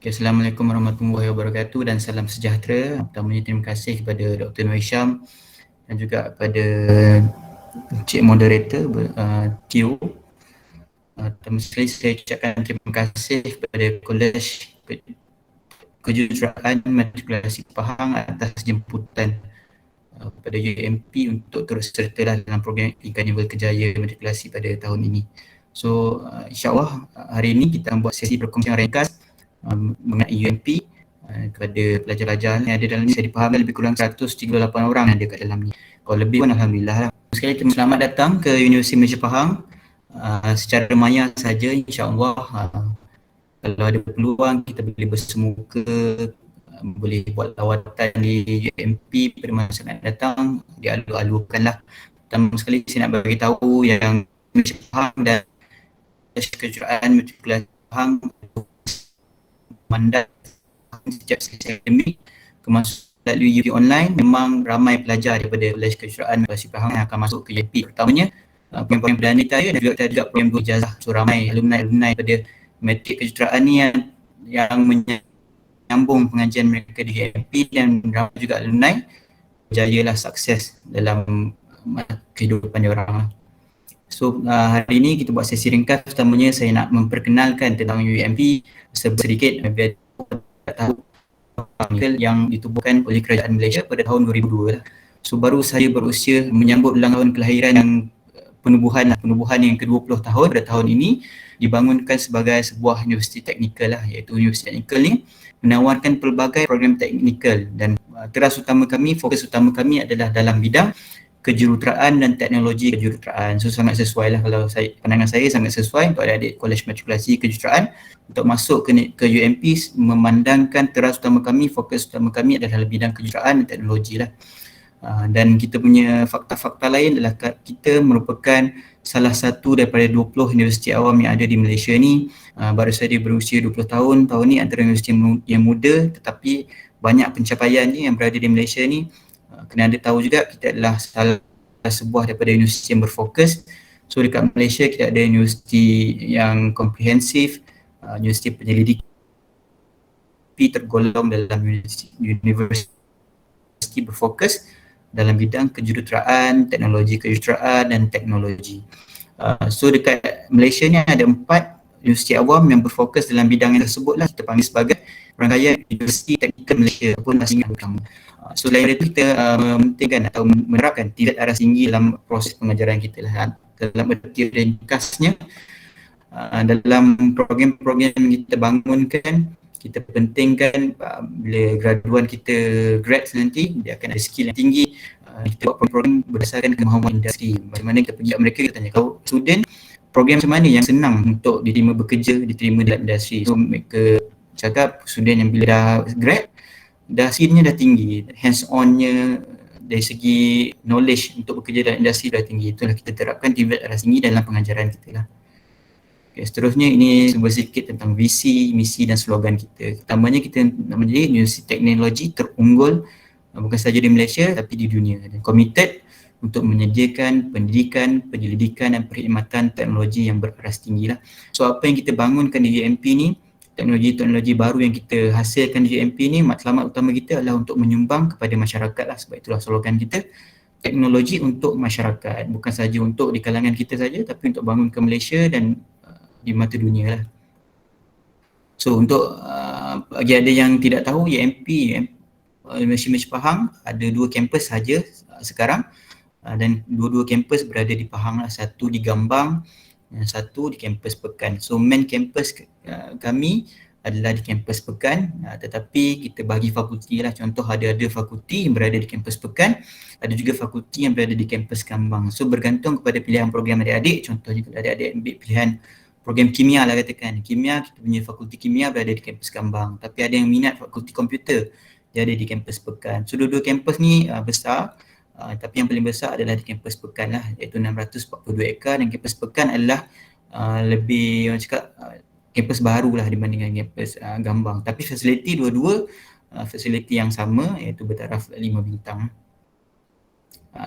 Assalamualaikum warahmatullahi wabarakatuh dan salam sejahtera. Pertamanya terima kasih kepada Dr. Noor Hisham dan juga kepada Encik Moderator Tio. Pertama sekali saya ucapkan terima kasih kepada Kolej Kejuruteraan Matrikulasi Pahang atas jemputan kepada UMP untuk terus serta dalam program Carnival Kejaya Matrikulasi pada tahun ini. So insyaAllah hari ini kita akan buat sesi perkongsian ringkas mengenai UMP kepada pelajar-pelajar yang ada dalam ni. Saya dipahamkan lebih kurang 138 orang yang ada kat dalam ni. Kalau lebih pun Alhamdulillah lah. Sekali lagi selamat datang ke Universiti Malaysia Pahang. Secara maya saja insyaAllah, kalau ada peluang kita boleh bersemuka, boleh buat lawatan di UMP pada masa yang akan datang, dialu-alukanlah. Pertama sekali saya nak bagi tahu yang Malaysia Pahang dan Kejuruteraan Matrikulasi Pahang mandat sejak sesi akademik kemasukan melalui UP online. Memang ramai pelajar daripada Kolej Kejuruteraan Matrikulasi Pahang yang akan masuk ke UP. Pertamanya program perdana kita dan juga program ijazah. So ramai alumni pada matrik kejuruteraan ni yang menyambung pengajian mereka di UMP, dan ramai juga alumni berjayalah sukses dalam kehidupan diorang. So hari ini kita buat sesi ringkas. Pertamanya saya nak memperkenalkan tentang UMP sedikit biar tahu yang ditubuhkan oleh Kerajaan Malaysia pada tahun 2002 lah. So baru saya berusia menyambut ulang tahun kelahiran yang penubuhan yang ke-20 tahun pada tahun ini, dibangunkan sebagai sebuah universiti teknikal lah, iaitu universiti teknikal ni menawarkan pelbagai program teknikal dan fokus utama kami adalah dalam bidang kejuruteraan dan teknologi kejuruteraan. So sangat sesuai lah, kalau pandangan saya sangat sesuai untuk adik-adik Kolej Matrikulasi Kejuruteraan untuk masuk ke UMP, memandangkan fokus utama kami adalah bidang kejuruteraan dan teknologi lah. Dan kita punya fakta-fakta lain adalah kita merupakan salah satu daripada 20 universiti awam yang ada di Malaysia ni. Baru saja berusia 20 tahun. Tahun ni antara universiti yang muda tetapi banyak pencapaian ni yang berada di Malaysia ni. Kena anda tahu juga kita adalah salah sebuah daripada universiti yang berfokus. So dekat Malaysia kita ada universiti yang komprehensif, universiti penyelidikan tergolong dalam universiti berfokus dalam bidang kejuruteraan, teknologi kejuruteraan dan teknologi. So dekat Malaysia ni ada 4 universiti awam yang berfokus dalam bidang yang tersebut lah, kita panggil sebagai rangkaian Universiti Teknikal Malaysia ataupun asing utama. So lain dari itu kita mementingkan atau menerapkan tingkat aras tinggi dalam proses pengajaran kita lah. Dalam erti ringkasnya, dalam program-program yang kita bangunkan, kita pentingkan bila graduan kita grads nanti, dia akan ada skill yang tinggi. Kita buat program berdasarkan kemahuan industri. Bagaimana kita pergi kat mereka, kita tanya, kau student program macam mana yang senang untuk diterima bekerja, diterima dalam industri. So mereka cakap student yang bila dah grad, dah skillnya dah tinggi, hands onnya dari segi knowledge untuk bekerja dalam industri dah tinggi. Itulah kita terapkan tingkat aras tinggi dalam pengajaran kita lah. Okay, seterusnya ini sedikit tentang visi, misi dan slogan kita. Pertamanya kita nak menjadi universiti teknologi terunggul bukan sahaja di Malaysia tapi di dunia, dan committed untuk menyediakan pendidikan, penyelidikan dan perkhidmatan teknologi yang beraras tinggi lah. So apa yang kita bangunkan di UMP ni, teknologi-teknologi baru yang kita hasilkan di UMP ni, matlamat utama kita adalah untuk menyumbang kepada masyarakat lah. Sebab itulah slogan kita, teknologi untuk masyarakat, bukan sahaja untuk di kalangan kita saja tapi untuk bangun ke Malaysia dan di mata dunia lah. So untuk bagi ada yang tidak tahu, UMP Universiti Malaysia Pahang ada 2 kampus saja sekarang, dan dua-dua kampus berada di Pahang lah. Satu di Gambang dan satu di kampus Pekan. So main kampus kami adalah di kampus Pekan, tetapi kita bagi fakulti lah. Contoh ada fakulti yang berada di kampus Pekan, ada juga fakulti yang berada di kampus Gambang. So bergantung kepada pilihan program adik-adik. Contohnya kalau adik-adik ambil pilihan program kimia lah katakan, kimia, kita punya fakulti kimia berada di kampus Gambang. Tapi ada yang minat fakulti komputer, dia ada di kampus Pekan. So dua-dua kampus ni besar, tapi yang paling besar adalah di kampus Pekan lah, iaitu 642 ekar, dan kampus Pekan adalah lebih orang cakap kampus baru lah dibandingkan kampus Gambang. Tapi fasiliti dua-dua fasiliti yang sama, iaitu bertaraf 5 bintang.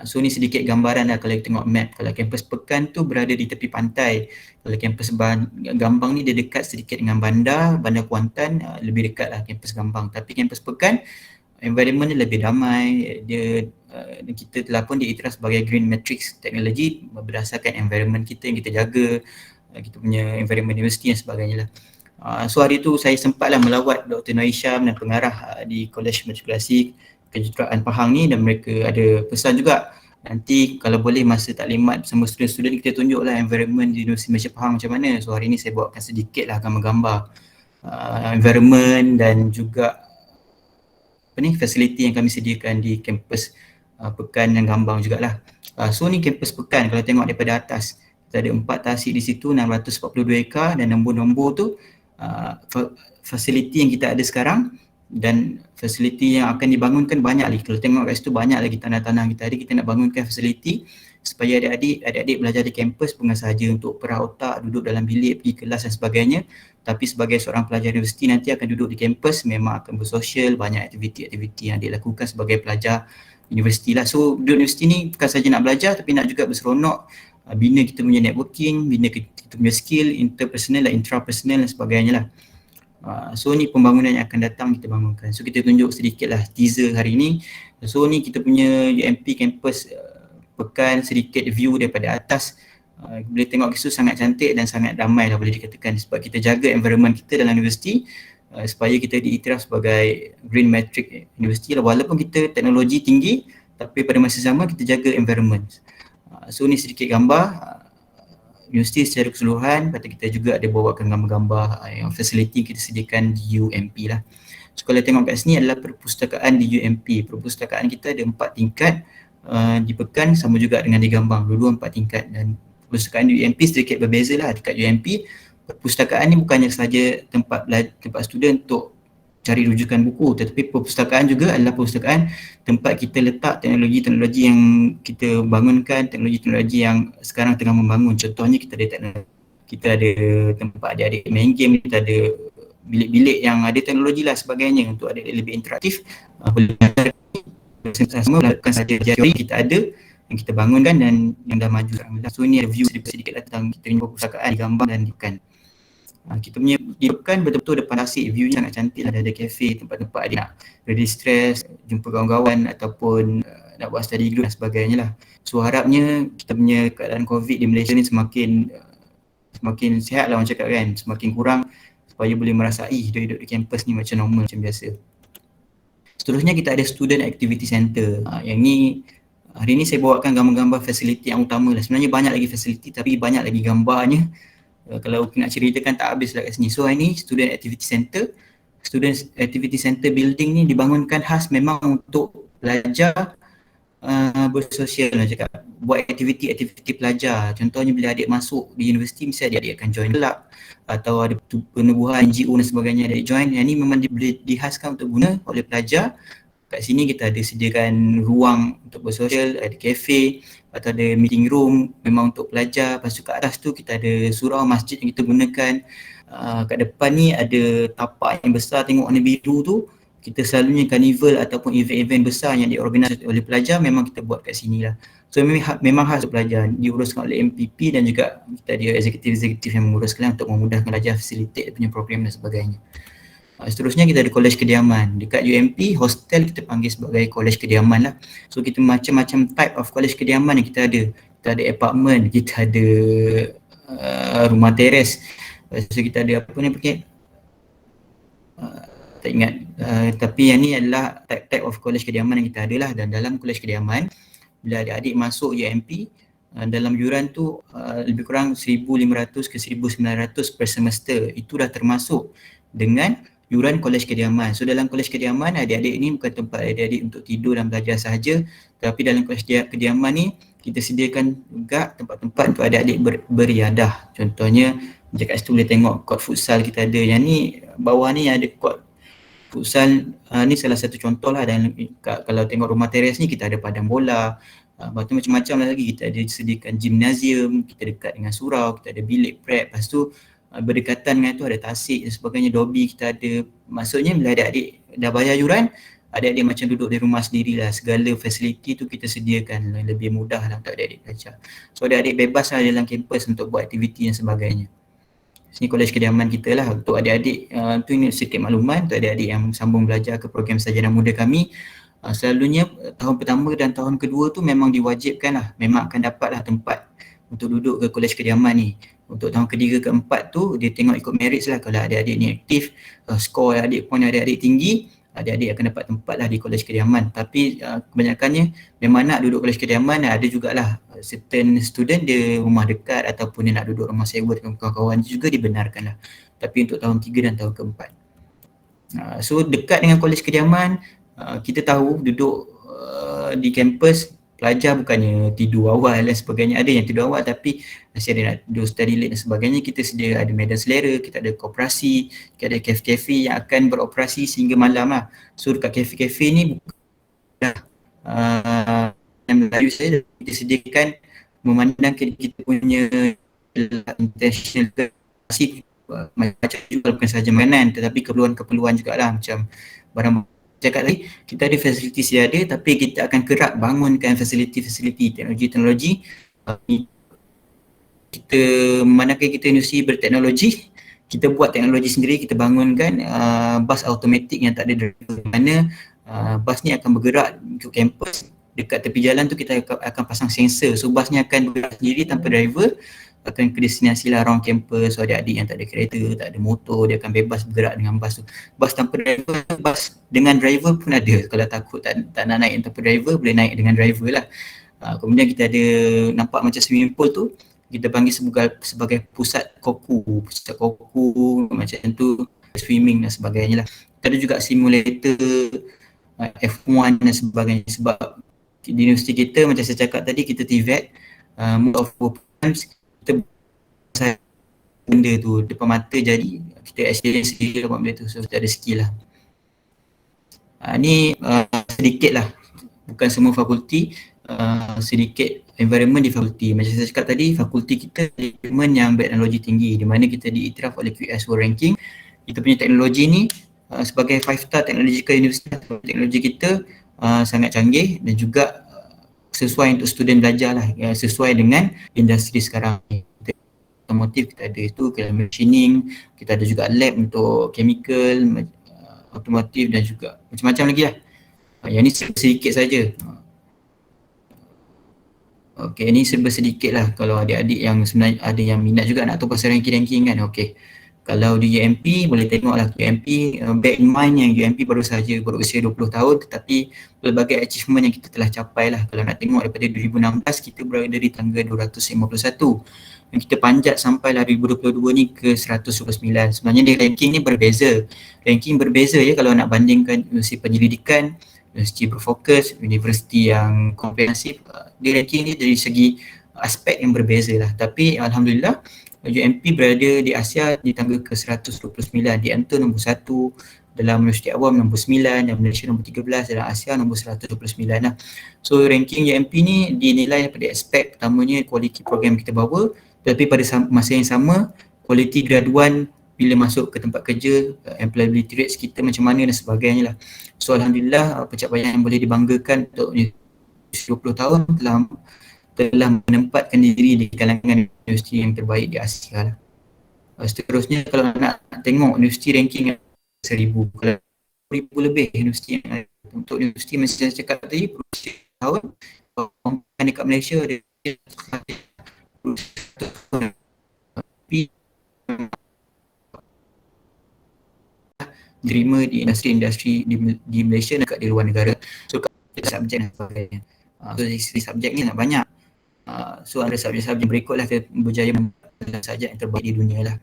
So ni sedikit gambaran lah kalau kita tengok map. Kalau kampus Pekan tu berada di tepi pantai. Kalau kampus Gambang ni dia dekat sedikit dengan bandar Kuantan, lebih dekat lah kampus Gambang. Tapi kampus Pekan environment dia lebih damai. Kita telah pun diiktiraf sebagai Green Matrix Technology berdasarkan environment kita yang kita jaga, kita punya environment universiti dan sebagainya lah. So hari tu saya sempatlah melawat Dr. Noor Hisham dan pengarah di Kolej Matrikulasi Kejuruteraan Pahang ni, dan mereka ada pesan juga nanti kalau boleh masa taklimat bersama student-student kita tunjuklah environment di Universiti Malaysia Pahang macam mana. So hari ni saya bawakan sedikit lah gambar-gambar environment dan juga fasiliti yang kami sediakan di kampus Pekan dan Gambang jugalah. So ni kampus Pekan, kalau tengok daripada atas kita ada 4 tasik di situ, 642 ekar, dan nombor-nombor tu fasiliti yang kita ada sekarang dan fasiliti yang akan dibangunkan banyak lagi. Kalau tengok kat situ banyak lagi tanah-tanah kita ada. Kita nak bangunkan fasiliti supaya adik-adik belajar di kampus bukan sahaja untuk perah otak, duduk dalam bilik, pergi kelas dan sebagainya, tapi sebagai seorang pelajar universiti nanti akan duduk di kampus, memang akan bersosial, banyak aktiviti-aktiviti yang adik lakukan sebagai pelajar universiti lah. So duduk universiti ni bukan sahaja nak belajar tapi nak juga berseronok, bina kita punya networking, bina kita punya skill interpersonal dan intrapersonal dan sebagainya lah. So ni pembangunan yang akan datang kita bangunkan. So kita tunjuk sedikit lah teaser hari ni. So ni kita punya UMP campus Pekan, sedikit view daripada atas. Boleh tengok ke situ sangat cantik dan sangat damai lah boleh dikatakan, sebab kita jaga environment kita dalam universiti supaya kita diiktiraf sebagai Green Matrix University lah. Walaupun kita teknologi tinggi tapi pada masa sama kita jaga environment. So ni sedikit gambar universiti secara keseluruhan. Lepas tu kita juga ada bawakan gambar-gambar yang fasiliti kita sediakan di UMP lah. So kalau tengok kat sini adalah perpustakaan di UMP. Perpustakaan kita ada 4 tingkat, di Pekan sama juga dengan di Gambang, dua-dua 4 tingkat. Dan perpustakaan di UMP sedikit berbeza lah. Dekat UMP perpustakaan ni bukannya sahaja tempat student untuk cari rujukan buku, tetapi perpustakaan juga adalah perpustakaan tempat kita letak teknologi-teknologi yang kita bangunkan, teknologi-teknologi yang sekarang tengah membangun. Contohnya kita ada tempat adik-adik main game, kita ada bilik-bilik yang ada teknologi lah sebagainya untuk adik-adik lebih interaktif. Boleh sama bukan sahaja teori kita ada yang kita bangunkan dan yang dah maju sekarang. So ni review sedikit tentang kita punya perpustakaan, gambar dan Pekan. Kita punya di Pekan betul-betul depan tasik, view nya sangat cantik lah. Ada kafe, tempat-tempat adik nak ready stress, jumpa kawan-kawan ataupun nak buat study group dan sebagainya lah. So harapnya kita punya keadaan COVID di Malaysia ni semakin sihat lah orang cakap kan, semakin kurang supaya boleh merasai hidup-hidup di kampus ni macam normal, macam biasa. Seterusnya kita ada Student Activity Center. Yang ni hari ni saya bawakan gambar-gambar fasiliti yang utama lah. Sebenarnya banyak lagi fasiliti tapi banyak lagi gambarnya. Kalau nak ceritakan tak habis lah kat sini. So hari ni Student Activity Center. Student Activity Center building ni dibangunkan khas memang untuk pelajar bersosial lah cakap. Buat aktiviti-aktiviti pelajar. Contohnya bila adik masuk di universiti, mesti adik akan join club atau ada penubuhan NGO dan sebagainya, adik join. Yang ni memang boleh dihaskan untuk guna oleh pelajar. Kat sini kita ada sediakan ruang untuk bersosial, ada kafe atau ada meeting room memang untuk pelajar. Lepas tu kat atas tu kita ada surau masjid yang kita gunakan. Kat depan ni ada tapak yang besar, tengok warna biru tu. Kita selalunya carnival ataupun event-event besar yang diorganisasi oleh pelajar memang kita buat kat sini lah. So memang khas untuk pelajar, diuruskan oleh MPP dan juga kita ada eksekutif-eksekutif yang menguruskan untuk memudahkan pelajar, facilitate punya program dan sebagainya. Seterusnya kita ada kolej kediaman. Dekat UMP, hostel kita panggil sebagai kolej kediaman lah. So kita macam-macam type of kolej kediaman yang kita ada. Kita ada apartment, kita ada rumah teres. So kita ada apa ni pakai? Tak ingat. Tapi yang ni adalah type of kolej kediaman yang kita ada lah. Dan dalam kolej kediaman, bila adik-adik masuk UMP, dalam yuran tu lebih kurang 1,500 ke 1,900 per semester. Itu dah termasuk dengan yuran kolej kediaman. So dalam kolej kediaman, adik-adik ni bukan tempat adik-adik untuk tidur dan belajar sahaja, tapi dalam kolej kediaman ni kita sediakan juga tempat-tempat untuk adik-adik beriadah. Contohnya dekat situ boleh tengok court futsal kita ada. Yang ni bawah ni ada court futsal, ni salah satu contoh lah. Dan kalau tengok rumah teres ni kita ada padang bola, lepas tu macam-macam lagi. Kita ada sediakan gimnasium, kita dekat dengan surau, kita ada bilik prep. Lepas tu berdekatan dengan tu ada tasik dan sebagainya, dobi kita ada. Maksudnya bila adik-adik dah bayar yuran, adik-adik macam duduk di rumah sendiri lah, segala fasiliti tu kita sediakan, lebih mudah lah untuk adik-adik belajar. So adik-adik bebas lah dalam kampus untuk buat aktiviti dan sebagainya. Sini Kolej Kediaman kita lah untuk adik-adik, tu ini sedikit makluman untuk adik-adik yang sambung belajar ke program sarjana muda kami. Selalunya tahun pertama dan tahun kedua tu memang diwajibkan lah, memang akan dapat lah tempat untuk duduk ke Kolej Kediaman ni. Untuk tahun ketiga keempat tu dia tengok ikut merit lah, kalau adik-adik ni aktif, skor adik poin adik-adik tinggi, adik-adik akan dapat tempat lah di Kolej Kediaman. Tapi kebanyakannya memang nak duduk Kolej Kediaman, ada jugalah certain student dia rumah dekat ataupun dia nak duduk rumah sewa dengan kawan-kawan juga dibenarkan lah. Tapi untuk tahun 3 dan tahun keempat. So dekat dengan Kolej Kediaman, kita tahu duduk di kampus, pelajar bukannya tidur awal dan sebagainya. Ada yang tidur awal tapi masih ada nak tidur study late dan sebagainya. Kita sedia ada medan selera, kita ada koperasi, kita ada kafe-kafe yang akan beroperasi sehingga malam lah. So dekat kafe-kafe ni Melayu saya kita sediakan memandangkan kita punya intentional macam juga bukan sahaja makanan tetapi keperluan-keperluan jugalah, macam barang cakap tadi kita ada fasiliti sedia ada, tapi kita akan kerap bangunkan fasiliti-fasiliti teknologi-teknologi. Kita memandangkan kita universiti berteknologi, kita buat teknologi sendiri, kita bangunkan bas automatik yang tak ada driver, mana bas ni akan bergerak ke kampus. Dekat tepi jalan tu kita akan pasang sensor, so bas ni akan bergerak sendiri tanpa driver, akan ke destinasi lah around campus. So adik-adik yang tak ada kereta, tak ada motor, dia akan bebas bergerak dengan bas tu. Bas tanpa driver, bas dengan driver pun ada. Kalau takut tak nak naik tanpa driver, boleh naik dengan driver lah. Kemudian kita ada nampak macam swimming pool tu, kita panggil sebagai pusat koku macam tu, swimming dan sebagainya lah. Kita ada juga simulator F1 dan sebagainya, sebab di universiti kita macam saya cakap tadi, kita TVET, most of programs kita benda tu depan mata, jadi kita experience sendiri buat benda tu, so kita ada skill lah. Ni sedikit lah, bukan semua fakulti, sedikit environment di fakulti. Macam saya cakap tadi, fakulti kita environment yang berteknologi tinggi, di mana kita diiktiraf oleh QS World Ranking. Kita punya teknologi ni sebagai 5-star technological university, teknologi kita sangat canggih dan juga sesuai untuk student belajar lah, sesuai dengan industri sekarang ni. Otomotif kita ada itu, kita machining, kita ada juga lab untuk chemical, otomotif dan juga macam-macam lagi lah. Yang ni sedikit saja. Okey, ni serba sedikit lah. Kalau adik-adik yang sebenarnya ada yang minat juga nak tahu pasal ranking kan, okey. Kalau di UMP boleh tengoklah UMP, bear in mind yang UMP baru sahaja berusia 20 tahun, tetapi pelbagai achievement yang kita telah capai lah. Kalau nak tengok daripada 2016 kita berada di tangga 251 yang kita panjat sampailah 2022 ni ke 129. Sebenarnya dia ranking ni berbeza. Ranking berbeza ya kalau nak bandingkan universiti penyelidikan, universiti berfokus, universiti yang komprehensif, dia ranking ni dari segi aspek yang berbeza lah. Tapi alhamdulillah UMP berada di Asia di tangga ke 129, di antara nombor 1, dalam Universiti Awam nombor 9, dan Malaysia nombor 13, dalam Asia nombor 129 lah. So ranking UMP ni dinilai daripada aspek pertamanya kualiti program kita bawa, tapi pada masa yang sama kualiti graduan bila masuk ke tempat kerja, employability rates kita macam mana dan sebagainya lah. So alhamdulillah pencapaian yang boleh dibanggakan untuk 20 tahun telah menempatkan diri di kalangan universiti yang terbaik di Asia lah. Seterusnya kalau nak tengok universiti ranking 1,000, kalau 1,000 lebih universiti yang ada. Untuk universiti macam saya cakap tadi, berusia tahun, dekat Malaysia ada diterima di industri di Malaysia dan di luar negara. So subjek dan sebagainya. So dari subjek ni banyak. So ada subjek-subjek berikutlah kita berjaya membuat subjek yang terbaik di dunia lah.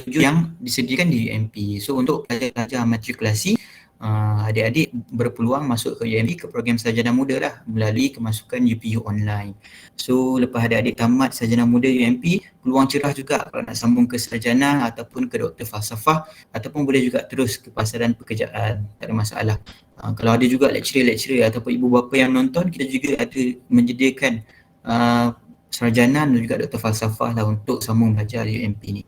Yang disediakan di UMP. So untuk pelajar matrikulasi, adik-adik berpeluang masuk ke UMP ke program sarjana muda lah melalui kemasukan UPU online. So lepas adik-adik tamat sarjana muda UMP, peluang cerah juga kalau nak sambung ke sarjana ataupun ke doktor falsafah, ataupun boleh juga terus ke pasaran pekerjaan, tak ada masalah. Kalau ada juga lecturer-lecturer ataupun ibu bapa yang nonton, kita juga ada menyediakan sarjana dan juga doktor falsafah lah untuk sambung belajar di UMP ni.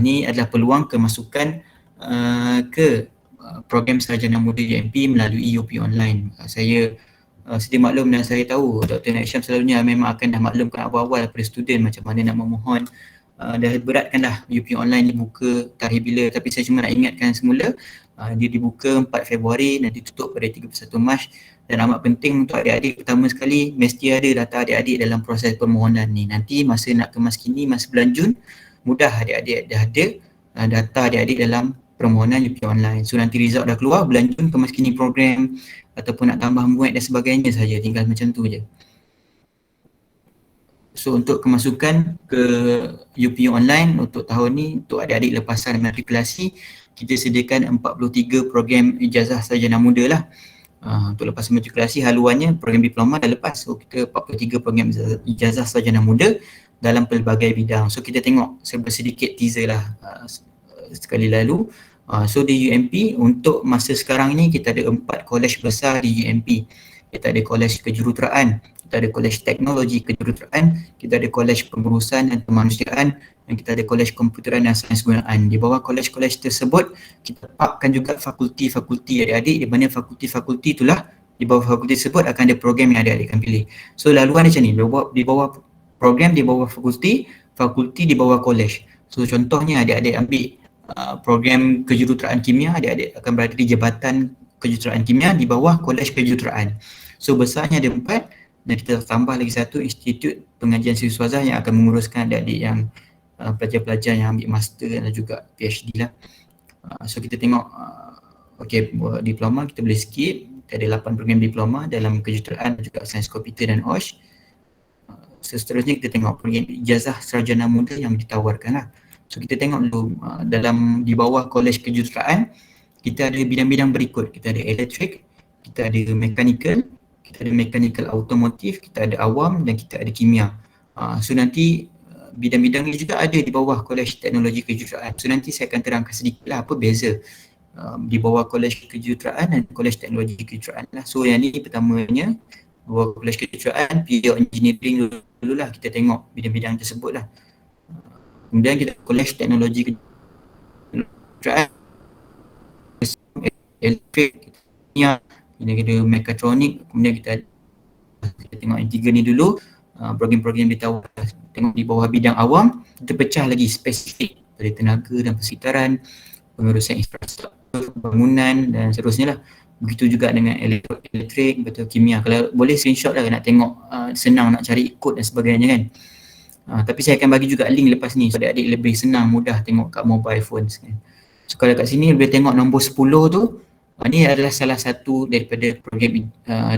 Ni adalah peluang kemasukan ke program sarjana muda UMP melalui UP Online. Saya sedia maklum dan saya tahu Dr. Naik Syam selalunya memang akan dah maklumkan awal-awal daripada student macam mana nak memohon. Dah beratkan dah UP Online dibuka tarikh bila, tapi saya cuma nak ingatkan semula dia dibuka 4 Februari dan ditutup pada 31 Mac, dan amat penting untuk adik-adik pertama sekali mesti ada data adik-adik dalam proses permohonan ni. Nanti masa nak kemas kini masa bulan Jun, mudah adik-adik dah ada data adik-adik dalam permohonan UP Online. So nanti result dah keluar bulan Jun, kemas kini program ataupun nak tambah muat dan sebagainya saja, tinggal macam tu je. So untuk kemasukan ke UP Online untuk tahun ni, untuk adik-adik lepasan matrikulasi, kita sediakan 43 program ijazah sarjana muda lah. Untuk lepasan matrikulasi haluannya program diploma dah lepas, so kita 43 program ijazah sarjana muda dalam pelbagai bidang. So kita tengok sedikit teaser lah sekali lalu. So di UMP untuk masa sekarang ni kita ada 4 kolej besar di UMP. Kita ada kolej kejuruteraan, kita ada kolej teknologi kejuruteraan, kita ada kolej pengurusan dan kemanusiaan, dan kita ada kolej komputeran dan sains gunaan. Di bawah kolej-kolej tersebut kita parkkan juga fakulti-fakulti adik-adik, di mana fakulti-fakulti itulah, di bawah fakulti tersebut akan ada program yang adik-adik akan pilih. So laluan macam ni, di bawah program di bawah fakulti, fakulti di bawah kolej. So contohnya adik-adik ambil program kejuruteraan kimia, adik-adik akan berada di jabatan kejuruteraan kimia di bawah kolej kejuruteraan. So besarnya ada 4, dan kita tambah lagi satu institut pengajian siswazah yang akan menguruskan adik-adik yang pelajar-pelajar yang ambil master dan juga PhD lah. So kita tengok diploma kita boleh skip. Kita ada 8 program diploma dalam kejuruteraan dan juga sains komputer dan OSH. Seterusnya kita tengok program ijazah sarjana muda yang ditawarkan lah. So kita tengok dulu di bawah kolej kejuruteraan kita ada bidang-bidang berikut. Kita ada elektrik, kita ada mechanical, kita ada mechanical automotif, kita ada awam dan kita ada kimia. So nanti bidang-bidang ni juga ada di bawah kolej teknologi kejuruteraan. So nanti saya akan terangkan sedikit lah apa beza di bawah kolej kejuruteraan dan kolej teknologi kejuruteraan lah. So yang ni pertamanya bawah kolej kejuruteraan, pure engineering dululah, kita tengok bidang-bidang tersebut lah. Kemudian kita kolej teknologi kejuruteraan, elektrik, kimia, kita ada mekatronik, kemudian kita tengok yang 3 ni dulu. Program-program ditawar, tengok di bawah bidang awam, kita pecah lagi spesifik dari tenaga dan persekitaran, pengurusan infrastruktur, bangunan dan seterusnya lah. Begitu juga dengan elektrik, betul kimia. Kalau boleh screenshot lah nak tengok, senang nak cari kod dan sebagainya kan. Tapi saya akan bagi juga link lepas ni supaya adik lebih senang, mudah tengok kat mobile phones kan. So kalau kat sini boleh tengok nombor 10 tu, ini adalah salah satu daripada program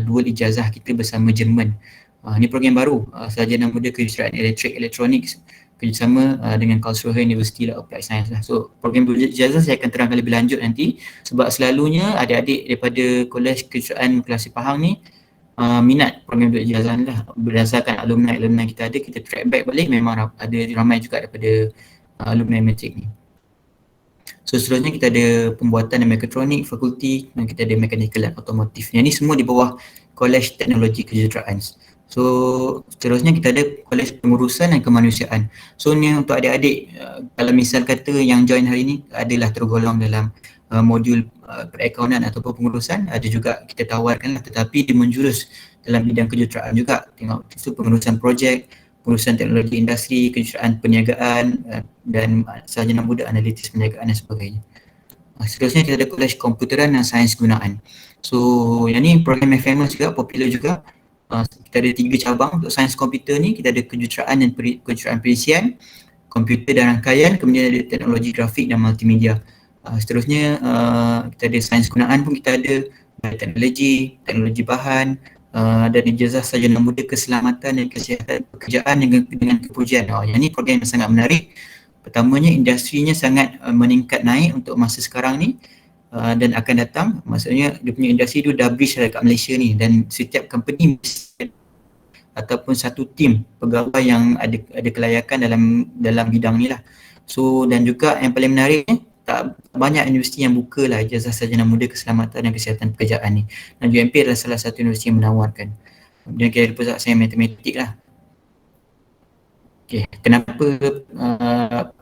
dual ijazah kita bersama Jerman. Ini program baru, sarjana muda kejuruteraan elektrik elektronik kerjasama dengan Karlsruhe University of Applied Science lah. So program dual ijazah saya akan terangkan lebih lanjut nanti, sebab selalunya adik-adik daripada kolej kejuruteraan Kelasi Pahang ni minat program dual ijazah ni lah. Berdasarkan alumni kita ada, kita track back balik, memang ada ramai juga daripada alumni matrik ni. So seterusnya kita ada pembuatan dan mekatronik fakulti, dan kita ada mechanical dan otomotif. Yang ni semua di bawah kolej teknologi kejuruteraan. So seterusnya kita ada kolej pengurusan dan kemanusiaan. So ni untuk adik-adik, kalau misal kata yang join hari ni adalah tergolong dalam modul perakaunan ataupun pengurusan, ada juga kita tawarkan lah, tetapi dia menjurus dalam bidang kejuruteraan juga. Tengok itu pengurusan projek, pengurusan teknologi industri, kejuruteraan perniagaan dan sarjana muda analitis perniagaan dan sebagainya. Seterusnya kita ada kolej komputeran dan sains gunaan. So yang ni program yang famous juga, popular juga. Kita ada 3 cabang untuk sains komputer ni. Kita ada kejuruteraan dan kejuruteraan perisian, komputer dan rangkaian, kemudian ada teknologi grafik dan multimedia. Seterusnya kita ada sains gunaan pun kita ada teknologi bahan, dan ijazah sarjana muda keselamatan dan kesihatan pekerjaan dengan kepujian. Yang ni program yang sangat menarik. Pertamanya industrinya sangat meningkat naik untuk masa sekarang ni, dan akan datang. Maksudnya dia punya industri tu dah bridge dekat Malaysia ni, dan setiap company ataupun satu tim pegawai yang ada kelayakan dalam bidang ni lah. So dan juga yang paling menariknya, tak banyak universiti yang buka lah ijazah sarjana muda keselamatan dan kesihatan pekerjaan ni, dan UMP adalah salah satu universiti yang menawarkan. Kemudian kita ada pusat sains matematik lah. Okay, kenapa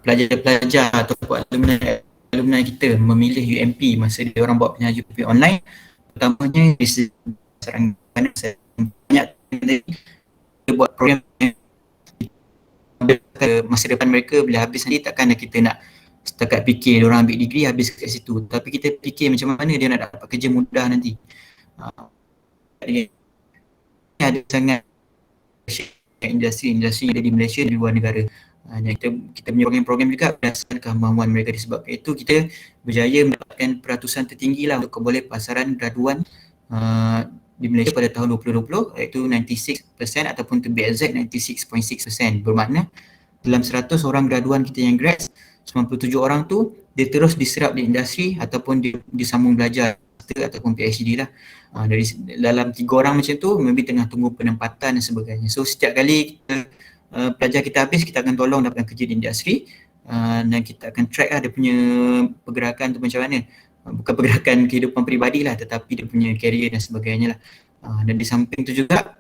pelajar-pelajar atau alumni alumni kita memilih UMP masa dia orang buat penyaju UMP online, pertamanya serangan banyak dia buat program yang masa depan mereka bila habis nanti takkan kita nak setakat fikir dia orang ambil degree habis kat situ, tapi kita fikir macam mana dia nak dapat kerja mudah nanti. Ada sangat industri ada di Malaysia dan di luar negara. Dan kita punya program-program juga berdasarkan kemahuan mereka. Disebabkan itu kita berjaya mendapatkan peratusan tertinggi lah untuk boleh pasaran graduan di Malaysia pada tahun 2020, iaitu 96% ataupun to be exact 96.6%. Bermakna dalam 100 orang graduan kita yang grads, 97 orang tu dia terus diserap di industri ataupun disambung belajar ataupun PhD lah. Dari dalam 3 orang macam tu maybe tengah tunggu penempatan dan sebagainya. So setiap kali pelajar kita habis, kita akan tolong dapatkan kerja di industri dan kita akan track lah dia punya pergerakan tu macam mana. Bukan pergerakan kehidupan peribadi lah, tetapi dia punya career dan sebagainya lah. Dan di samping tu juga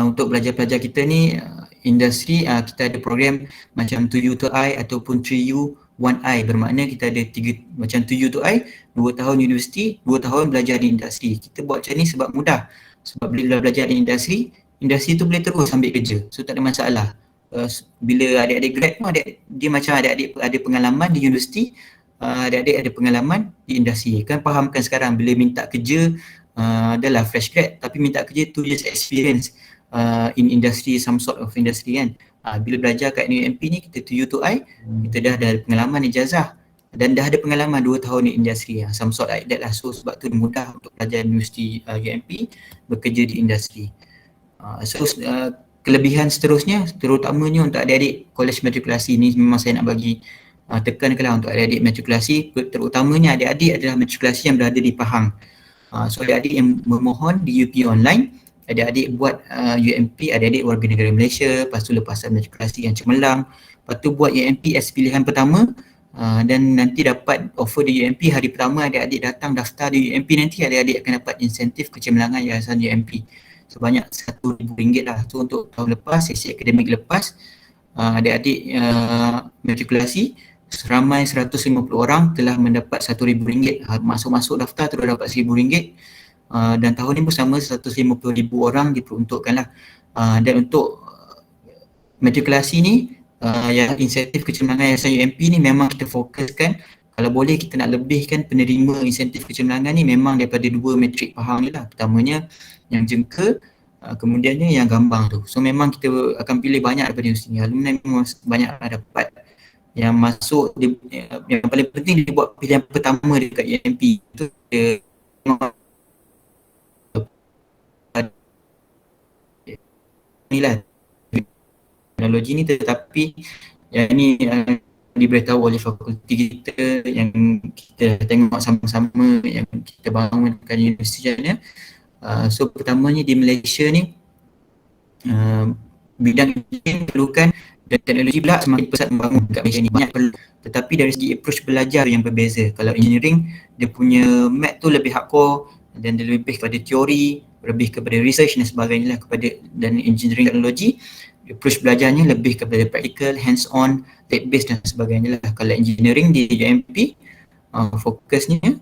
untuk pelajar-pelajar kita ni industri, kita ada program macam 2U to I ataupun 3U 1I. Bermakna kita ada 3 macam 2U to I, 2 tahun universiti, 2 tahun belajar di industri. Kita buat macam ni sebab mudah. Sebab bila belajar di industri tu boleh terus ambil kerja. So tak ada masalah. Bila adik-adik grad tu dia macam adik-adik ada pengalaman di universiti, adik-adik ada pengalaman di industri. Kan fahamkan sekarang bila minta kerja adalah fresh grad tapi minta kerja 2 years experience in industry, some sort of industry kan. Bila belajar kat UMP ni kita 2U to I, kita dah ada pengalaman ijazah dan dah ada pengalaman 2 tahun di industri, some sort like that lah. So sebab tu mudah untuk pelajar universiti UMP bekerja di industri. So kelebihan seterusnya, terutamanya untuk adik-adik kolej matrikulasi ni, memang saya nak bagi tekankanlah untuk adik-adik matrikulasi, terutamanya adik-adik adalah matrikulasi yang berada di Pahang. So adik-adik yang memohon di UP online, adik-adik buat UMP, adik-adik warga negara Malaysia, lepas tu lepasan matrikulasi yang cemerlang, lepas tu buat UMP as pilihan pertama, dan nanti dapat offer di UMP hari pertama adik-adik datang daftar di UMP, nanti adik-adik akan dapat insentif kecemerlangan yayasan UMP sebanyak RM1,000 lah. So untuk tahun lepas, sesi akademik lepas, adik-adik matrikulasi seramai 150 orang telah mendapat RM1,000. Masuk-masuk daftar terus dapat RM1,000. Dan tahun ni pun sama, 150,000 orang diperuntukkan lah. Dan untuk matrikulasi ni, yang insentif kecemerlangan yayasan UMP ni memang kita fokuskan, kalau boleh kita nak lebihkan penerima insentif kecemerlangan ni memang daripada 2 matrik Pahang ni lah. Pertamanya yang Jengka, kemudiannya yang Gambang tu. So memang kita akan pilih banyak daripada universiti ni. Alumni memang banyak dapat yang masuk, yang paling penting dia buat pilihan pertama dekat UMP. Itu dia ni lah teknologi ni, tetapi yang ni diberitahu oleh fakulti kita yang kita tengok sama-sama yang kita bangunkan universiti ni. So pertamanya di Malaysia ni bidang ini perlukan, dan teknologi pula semakin pesat membangun kat Malaysia ni, banyak perlu. Tetapi dari segi approach belajar yang berbeza. Kalau engineering, dia punya math tu lebih hardcore dan dia lebih kepada teori, lebih kepada research dan sebagainya lah. Dan engineering teknologi, approach belajarnya lebih kepada practical, hands-on, lab-based dan sebagainya lah. Kalau engineering di UMP, fokusnya,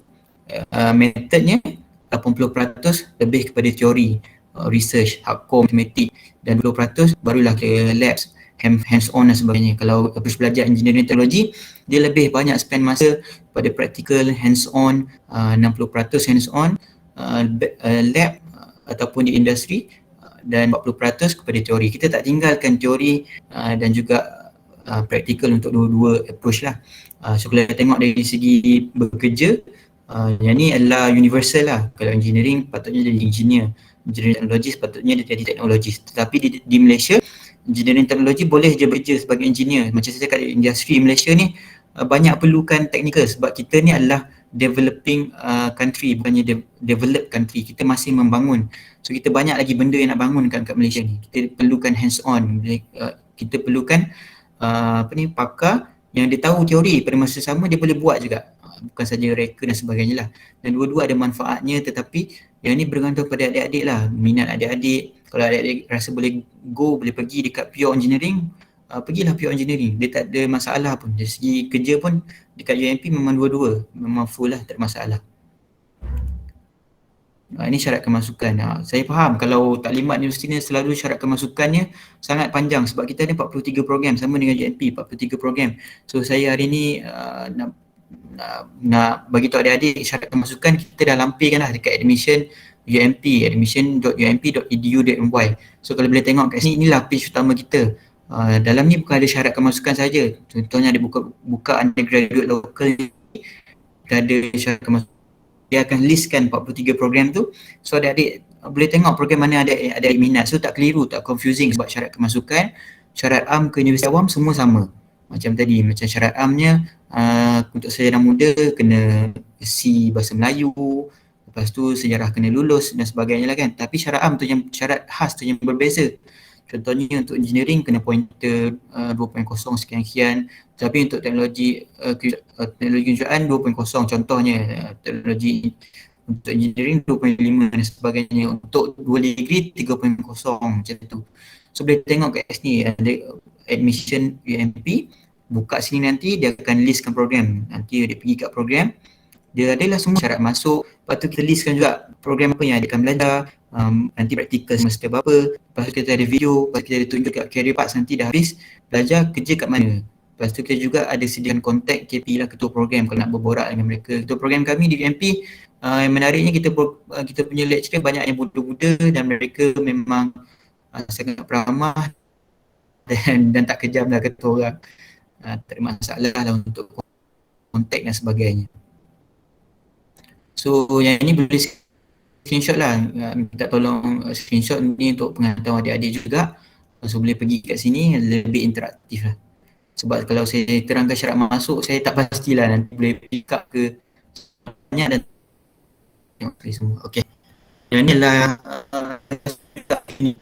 metodnya 80% lebih kepada teori, research, hardcore matematik, dan 20% barulah ke labs, hands-on dan sebagainya. Kalau approach belajar engineering teknologi, dia lebih banyak spend masa pada practical, hands-on, 60% hands-on, lab ataupun di industri, dan 40% kepada teori. Kita tak tinggalkan teori dan juga practical untuk dua-dua approach lah. So kalau tengok dari segi bekerja, yang ni adalah universal lah. Kalau engineering patutnya jadi engineer, engineering teknologi sepatutnya dia jadi teknologis. Tetapi di Malaysia, engineering teknologi boleh je bekerja sebagai engineer. Macam saya cakap, industri Malaysia ni banyak perlukan teknikal sebab kita ni adalah developing country, bukannya develop country. Kita masih membangun. So kita banyak lagi benda yang nak bangunkan kat Malaysia ni. Kita perlukan hands on. Kita perlukan pakar yang dia tahu teori, pada masa sama dia boleh buat juga. Bukan saja reka dan sebagainya lah. Dan dua-dua ada manfaatnya, tetapi yang ni bergantung pada adik-adik lah, minat adik-adik. Kalau adik-adik rasa boleh pergi dekat pure engineering, pergilah pure engineering, dia tak ada masalah pun. Dari segi kerja pun dekat UMP memang dua-dua, memang full lah, tak ada masalah. Ini syarat kemasukan. Saya faham kalau taklimat universiti ni selalu syarat kemasukannya sangat panjang sebab kita ada 43 program sama dengan UMP, 43 program. So saya hari ni nak bagi tahu adik-adik syarat kemasukan kita dah lampirkan lah dekat admission UMP, admission.ump.edu.my. So kalau boleh tengok kat sini, inilah page utama kita. Dalam ni bukan ada syarat kemasukan saja. Contohnya ada buka undergraduate local, kita ada syarat kemasukan. Dia akan listkan 43 program tu. So adik-adik boleh tengok program mana ada minat. So tak keliru, tak confusing sebab syarat kemasukan, syarat am ke universiti awam semua sama. Macam tadi, macam syarat amnya untuk sarjana muda kena C bahasa Melayu, lepas tu sejarah kena lulus dan sebagainya lah kan. Tapi syarat am tu yang syarat khas tu yang berbeza. Contohnya untuk engineering kena pointer 2.0 sekian-sekian. Tapi untuk teknologi kejuruteraan 2.0 contohnya, teknologi untuk engineering 2.5 dan sebagainya. Untuk 2 degree 3.0 macam tu. So boleh tengok kat sini ada admission UMP, buka sini nanti dia akan listkan program. Nanti dia pergi kat program, dia adalah semua syarat masuk. Lepas tu kita listkan juga program apa yang dia akan belajar, nanti praktikal semester berapa, lepas tu kita ada video, lepas tu kita ada tunjuk kat career path nanti dah habis belajar kerja kat mana. Lepas tu kita juga ada sediakan kontak KP lah, ketua program kalau nak berborak dengan mereka. Ketua program kami di UMP, yang menariknya kita punya lecturer banyak yang muda-muda dan mereka memang sangat ramah dan tak kejam lah ketua orang. Tak ada masalah lah untuk kontak dan sebagainya. So yang ini boleh screenshot lah, minta tolong screenshot ni untuk pengetahuan adik-adik juga. So boleh pergi kat sini, lebih interaktif lah. Sebab kalau saya terangkan syarat masuk, saya tak pastilah nanti boleh pick up ke banyak dan tengok semua. Okay. Yang ni adalah ini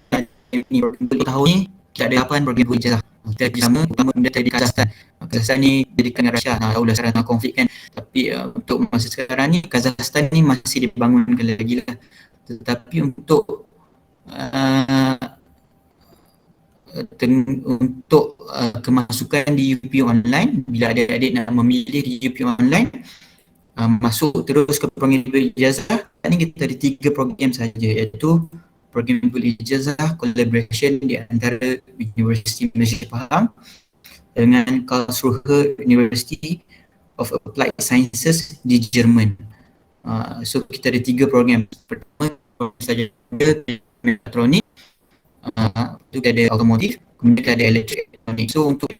tahun ni kita ada 8 program berijazah. Kita bersama utama benda di Kazakhstan. Kazakhstan ni jadikan dengan Rusia, tahulah sekarang tengah konflik kan. Tapi untuk masa sekarang ni Kazakhstan ni masih dibangunkan lagi lah. Tetapi untuk kemasukan di UP Online, bila adik-adik nak memilih di UP Online, masuk terus ke program berijazah, ni kita ada 3 program saja, iaitu program berijazah collaboration di antara Universiti Malaysia Pahang dengan Karlsruhe University of Applied Sciences di Jerman. So kita ada 3 program. Pertama saja elektronik, tu kita ada automotif, kemudian kita ada elektronik. So untuk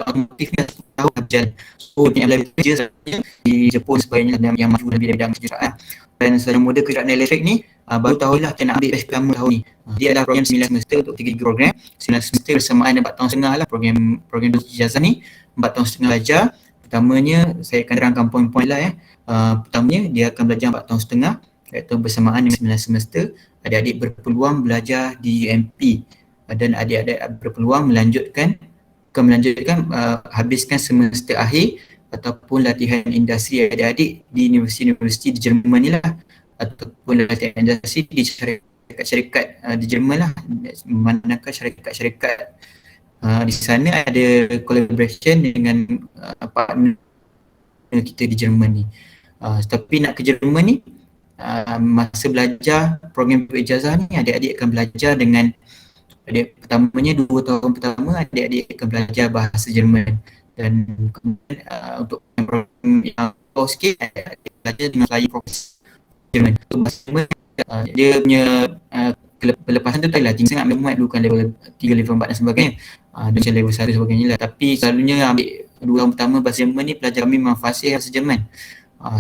automotif ni tahu berjalan. So yang lebih kerja sahaja di Jepun sebagainya yang maju dalam bidang kejuruteraan. Dan sarjana muda kejuruteraan elektrik ni baru tahulah kita nak ambil batch pertama tahun ni. Dia adalah program 9 semester untuk 3 program. 9 semester bersamaan 4 tahun setengah lah program ijazah ni. 4 tahun setengah belajar. Pertamanya saya akan terangkan poin-poin lah ya. Pertamanya dia akan belajar 4 tahun setengah, iaitu bersamaan dengan 9 semester. Adik-adik berpeluang belajar di UMP dan adik-adik berpeluang melanjutkan habiskan semester akhir ataupun latihan industri adik-adik di universiti-universiti di Jerman ni lah, ataupun latihan industri di syarikat-syarikat di Jerman lah. Manakah syarikat-syarikat di sana ada collaboration dengan partner kita di Jerman ni. Tapi nak ke Jerman ni, masa belajar program berijazah ni adik-adik akan belajar dengan pertamanya 2 tahun pertama adik-adik akan belajar bahasa Jerman, dan kemudian untuk program yang bawah sikit adik belajar dengan Melayu Profesor Jerman. Bahasa Jerman dia punya kelepasan tu taklah tinggi sangat, memuat dulu kan level 3, level 4 dan sebagainya, macam level 1 sebagainya lah. Tapi selalunya ambil 2 tahun pertama bahasa Jerman ni pelajar kami memang fasih bahasa Jerman.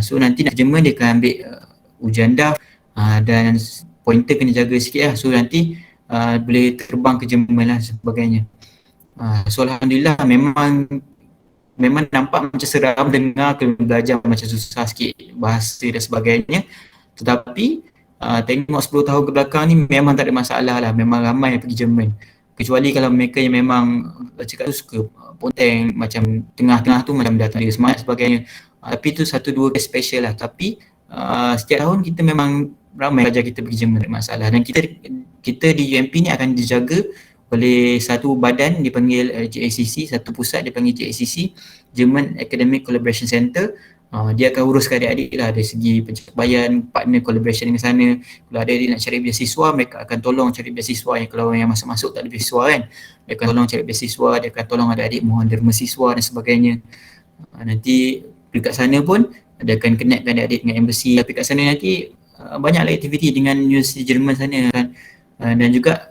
So nanti nak Jerman dia akan ambil ujian DAF dan pointer kena jaga sikit lah. So nanti boleh terbang ke Jerman lah sebagainya. So Alhamdulillah memang nampak macam seram dengar, kena belajar macam susah sikit bahasa dan sebagainya. Tetapi tengok 10 tahun ke belakang ni memang tak ada masalah lah, memang ramai yang pergi Jerman. Kecuali kalau mereka yang memang cakap tu suka ponteng, macam tengah-tengah tu macam dah tak ada semangat sebagainya. Tapi tu 1-2 case special lah. Tapi setiap tahun kita memang ramai pelajar kita pergi Jerman, tak ada masalah. Dan kita di UMP ni akan dijaga oleh satu badan dipanggil JACC, satu pusat dipanggil JACC, German Academic Collaboration Center. Dia akan uruskan adik-adik lah dari segi pencapaian, partner collaboration dengan sana. Kalau adik-adik nak cari beasiswa, mereka akan tolong cari beasiswa. Yang kalau yang masuk-masuk tak ada beasiswa kan, dia akan tolong cari beasiswa, dia akan tolong adik-adik mohon derma siswa dan sebagainya. Nanti dekat sana pun dia akan connectkan adik-adik dengan embassy. Tapi kat sana nanti banyaklah aktiviti dengan Universiti Jerman sana kan. Dan juga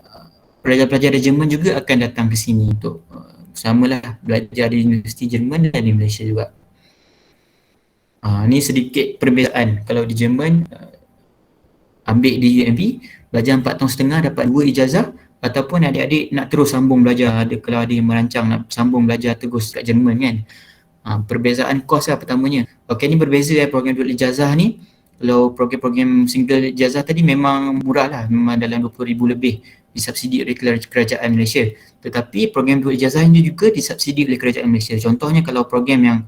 pelajar-pelajar dari Jerman juga akan datang ke sini untuk samalah belajar di Universiti Jerman dan di Malaysia juga. Ni sedikit perbezaan. Kalau di Jerman ambil di UMB, belajar 4 tahun setengah dapat 2 ijazah, ataupun adik-adik nak terus sambung belajar, kalau ada yang merancang nak sambung belajar terus kat Jerman kan. Perbezaan kos lah pertamanya. Okey, ni berbeza program dual ijazah ni. Kalau program-program single ijazah tadi memang murah lah, memang dalam 20,000 lebih disubsidi oleh kerajaan Malaysia. Tetapi program dual ijazah ini juga disubsidi oleh kerajaan Malaysia. Contohnya kalau program yang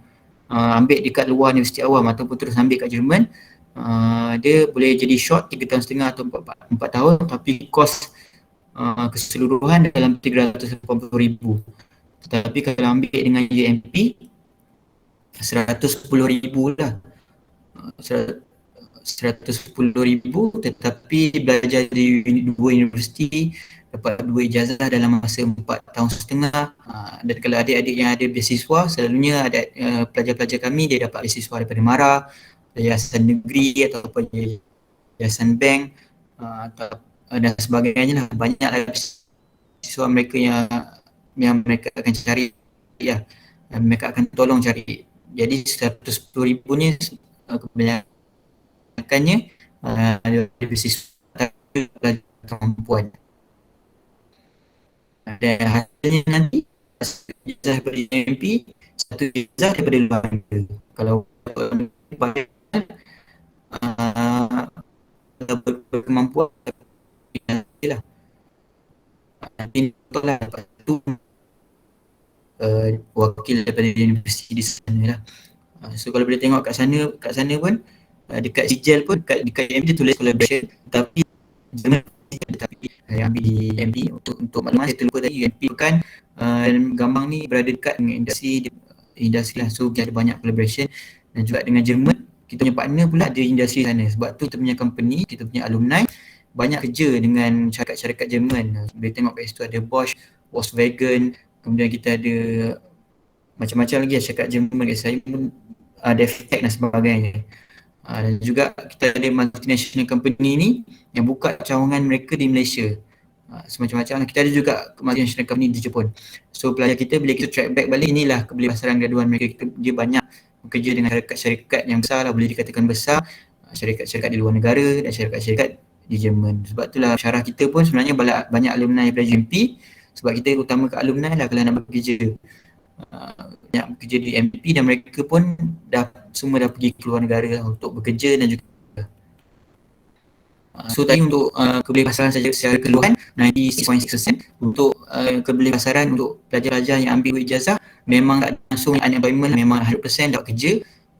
ambil dekat luar Universiti Awam ataupun terus ambil kat Jerman, dia boleh jadi short 3 tahun setengah atau 4 tahun, tapi kos keseluruhan dalam 380,000. Tetapi kalau ambil dengan UMP 110,000 lah, 110,000, tetapi belajar di 2 universiti, dapat 2 ijazah dalam masa 4 tahun setengah. Dan kalau adik-adik yang ada beasiswa, selalunya ada pelajar-pelajar kami dia dapat beasiswa daripada MARA, yayasan negeri ataupun yayasan bank dan sebagainya lah. Banyaklah beasiswa mereka yang mereka akan cari ya, mereka akan tolong cari. Jadi 110,000 ni kebanyakannya ada beasiswa perempuan. Dan hasilnya nanti ijazah daripada UMP, satu ijazah daripada luar negara. Kalau berkemampuan lah, nanti lah dapat satu wakil daripada universiti di sana lah. So kalau boleh tengok kat sana pun dekat sijil pun dekat UMP dia tulis collaboration, tapi jangan tapi yang ambil di UMP untuk maklumat saya terlupa tadi, UMP kan Gambang ni berada dekat dengan industri lah, so kita ada banyak collaboration. Dan juga dengan Jerman, kita punya partner pula ada industri sana, sebab tu kita punya company, kita punya alumni banyak kerja dengan syarikat-syarikat Jerman. Boleh tengok kat situ ada Bosch, Volkswagen, kemudian kita ada macam-macam lagi syarikat Jerman kat saya pun ada Tech dan sebagainya. Dan juga kita ada multinational company ni yang buka cawangan mereka di Malaysia. Semacam-macam. Kita ada juga multinational company di Jepun. So pelajar kita bila kita track back balik, inilah kebelipasaran graduan mereka. Dia banyak bekerja dengan syarikat-syarikat yang besar lah, boleh dikatakan besar, syarikat-syarikat di luar negara dan syarikat-syarikat di Jerman. Sebab itulah syarah kita pun sebenarnya banyak alumni daripada JMP, sebab kita utama ke alumni lah kalau nak bekerja. Banyak bekerja di MP dan mereka pun semua dah pergi ke luar negara lah untuk bekerja dan juga so tadi untuk kebelipasaran saja secara keseluruhan 96.6%. Untuk kebelipasaran untuk pelajar-pelajar yang ambil ijazah memang tak langsung unemployment, memang 100% dapat kerja,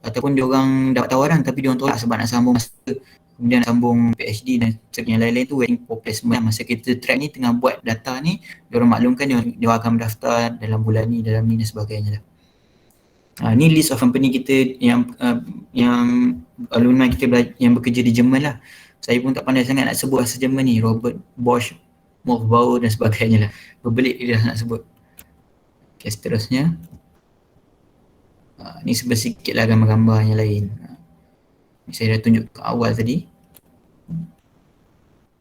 ataupun diorang dapat tawaran tapi diorang tolak sebab nak sambung master, kemudian nak sambung PhD dan yang lain-lain tu waiting for placement. Masa kita track ni tengah buat data ni, diorang maklumkan diorang akan mendaftar dalam bulan ni, dalam ni dan sebagainya lah. Ni list of company kita yang alumni kita yang bekerja di Jerman lah. Saya pun tak pandai sangat nak sebut bahasa Jerman ni, Robert Bosch, Wolfbauer dan sebagainya lah. Berbelit dia nak sebut. Okay, seterusnya. Ni sedikit lah gambar-gambar yang lain. Saya dah tunjuk ke awal tadi.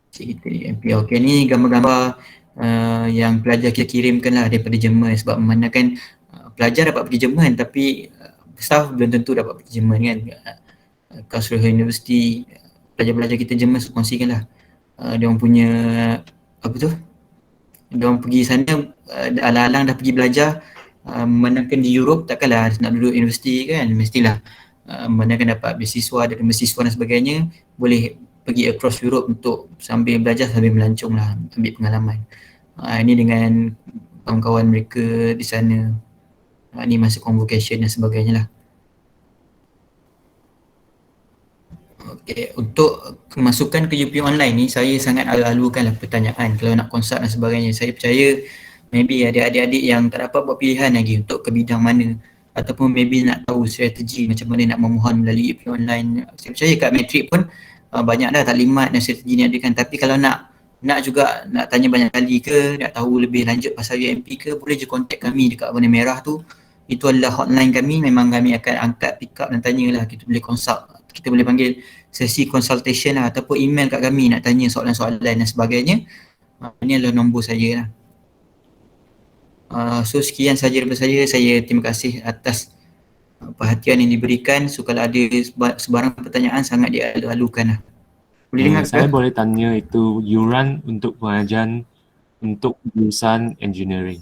Kita di MP. Okay, ni gambar-gambar yang pelajar kita kirimkan lah daripada Jerman, sebab memandangkan pelajar dapat pergi Jerman tapi staff belum tentu dapat pergi Jerman kan. Karlsruhe University, pelajar-pelajar kita Jerman kongsikan lah. Diorang punya apa tu? Diorang pergi sana alang-alang dah pergi belajar, memandangkan di Europe takkanlah nak duduk universiti kan, mestilah memandangkan dapat beasiswa, ada beasiswa dan sebagainya, boleh pergi across Europe untuk sambil belajar sambil melancong lah, ambil pengalaman. Ini dengan kawan-kawan mereka di sana. Ini masa convocation dan sebagainya lah. Okey, untuk kemasukan ke UP online ni saya sangat alu-alukanlah pertanyaan kalau nak konsult dan sebagainya. Saya percaya maybe ada adik-adik yang tak dapat buat pilihan lagi untuk ke bidang mana ataupun maybe nak tahu strategi macam mana nak memohon melalui UP online. Saya percaya kat Matric pun banyak dah taklimat dan strategi ni adakan, tapi kalau nak juga nak tanya banyak kali ke, nak tahu lebih lanjut pasal UMP ke, boleh je contact kami dekat warna merah tu. Itu adalah hotline kami, memang kami akan angkat, pick up dan tanyalah. Kita boleh consult, kita boleh panggil sesi consultation lah, ataupun email kat kami nak tanya soalan-soalan dan sebagainya. Ini adalah nombor saya lah. So sekian saja daripada saya terima kasih atas perhatian yang diberikan. So kalau ada sebarang pertanyaan sangat dialu-alukan lah. Boleh dengar Saya ke? boleh tanya itu yuran untuk pengajian untuk jurusan engineering.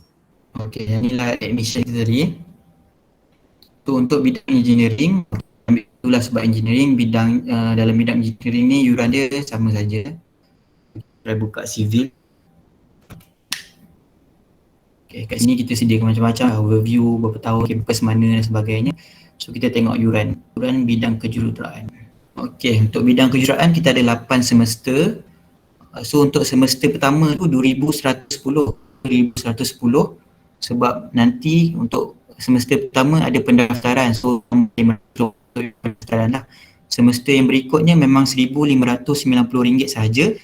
Okey, inilah admission kita tadi. Tu untuk bidang engineering, ambil itulah sebab engineering bidang dalam bidang engineering ni yuran dia sama saja. Saya buka civil. Okay, kat sini kita sediakan macam-macam overview, berapa tahun, kampus mana dan sebagainya. So kita tengok yuran bidang kejuruteraan. Okey, untuk bidang kejuruteraan kita ada 8 semester. So untuk semester pertama tu 2110 sebab nanti untuk semester pertama ada pendaftaran, so pendaftaran lah. Semester yang berikutnya memang RM1,590 sahaja.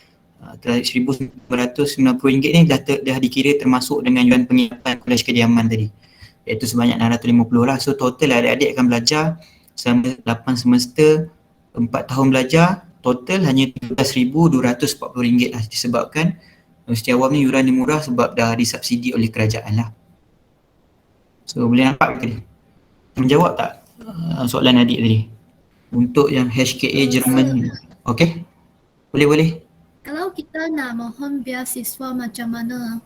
RM1,590 ni dah dikira termasuk dengan yuran penginapan kolej kediaman tadi, iaitu sebanyak RM650 lah. So total adik-adik akan belajar selama 8 semester, 4 tahun belajar, total hanya RM13,240 lah, disebabkan Universiti Awam ni yuran dia murah sebab dah disubsidi oleh kerajaan lah. So boleh nampak ke? Menjawab tak soalan adik tadi? Untuk yang HKA Jerman. Okey? Boleh. Kalau kita nak mohon beasiswa macam mana?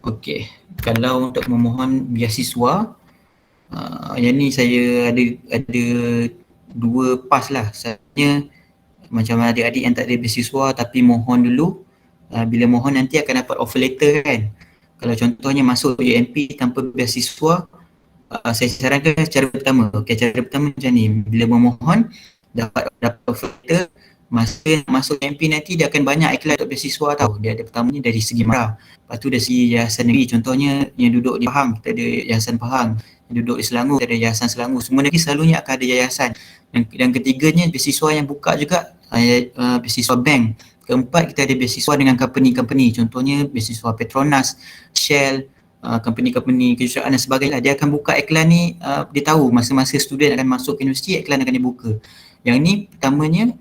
Okey, kalau untuk memohon beasiswa, yang ni saya ada dua pas lah. Satunya macam adik-adik yang tak ada beasiswa tapi mohon dulu, bila mohon nanti akan dapat offer letter kan. Kalau contohnya masuk UMP tanpa beasiswa, saya sarankan cara pertama. Okey, cara pertama macam ni, bila memohon dapat offer letter, masa masuk UMP nanti dia akan banyak iklan untuk beasiswa tau. Dia ada pertamanya dari segi MARA, lepas tu dari segi yayasan negeri, contohnya yang duduk di Pahang kita ada Yayasan Pahang, yang duduk di Selangor kita ada Yayasan Selangor. Semua negeri selalunya akan ada yayasan. Dan ketiganya beasiswa yang buka juga beasiswa bank. Keempat, kita ada beasiswa dengan company-company, contohnya beasiswa Petronas, Shell, company-company kejuruteraan dan sebagainya. Dia akan buka iklan ni, dia tahu masa-masa student akan masuk ke universiti, iklan akan dibuka. Yang ni pertamanya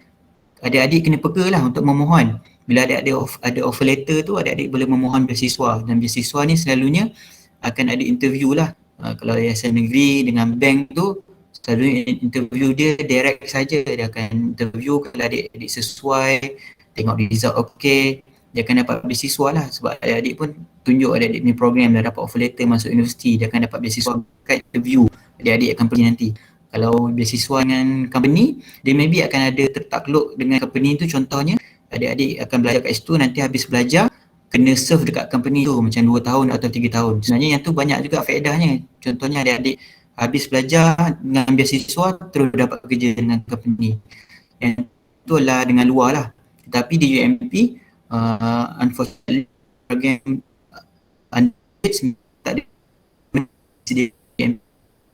adik-adik kena peka lah untuk memohon. Bila adik-adik ada offer letter tu, adik-adik boleh memohon beasiswa, dan beasiswa ni selalunya akan ada interview lah. Kalau yayasan negeri dengan bank tu, selalunya interview dia direct saja. Dia akan interview, kalau adik-adik sesuai, tengok result okey, dia akan dapat beasiswa lah. Sebab adik-adik pun tunjuk adik-adik punya program dah dapat offer letter masuk universiti, dia akan dapat beasiswa kat interview. Adik-adik akan pergi nanti. Kalau beasiswa dengan company, dia maybe akan ada tertakluk dengan company tu, contohnya adik-adik akan belajar kat situ, nanti habis belajar kena serve dekat company tu macam 2 tahun atau 3 tahun. Sebenarnya yang tu banyak juga faedahnya. Contohnya adik-adik habis belajar dengan beasiswa terus dapat kerja dengan company. Yang tu adalah dengan luar lah. Tetapi di UMP, unfortunately program tak ada sedia.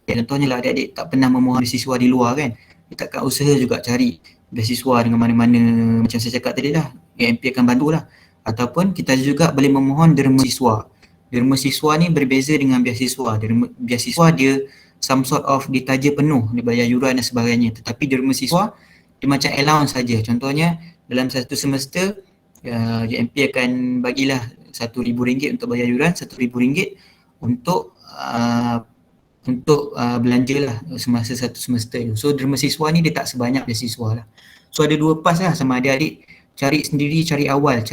Contohnya lah adik-adik tak pernah memohon beasiswa di luar kan, dia takkan usaha juga cari beasiswa dengan mana-mana. Macam saya cakap tadi lah, UMP akan bantu lah. Ataupun kita juga boleh memohon derma siswa. Derma siswa ni berbeza dengan beasiswa. Beasiswa dia some sort of ditaja penuh, dia bayar yuran dan sebagainya. Tetapi derma siswa dia macam allowance saja. Contohnya dalam satu semester UMP akan bagilah RM1,000 untuk bayar yuran, RM1,000 untuk belanja lah semasa satu semester tu. So derma siswa ni dia tak sebanyak beasiswa lah. So ada dua pas lah, sama adik-adik cari sendiri, cari awal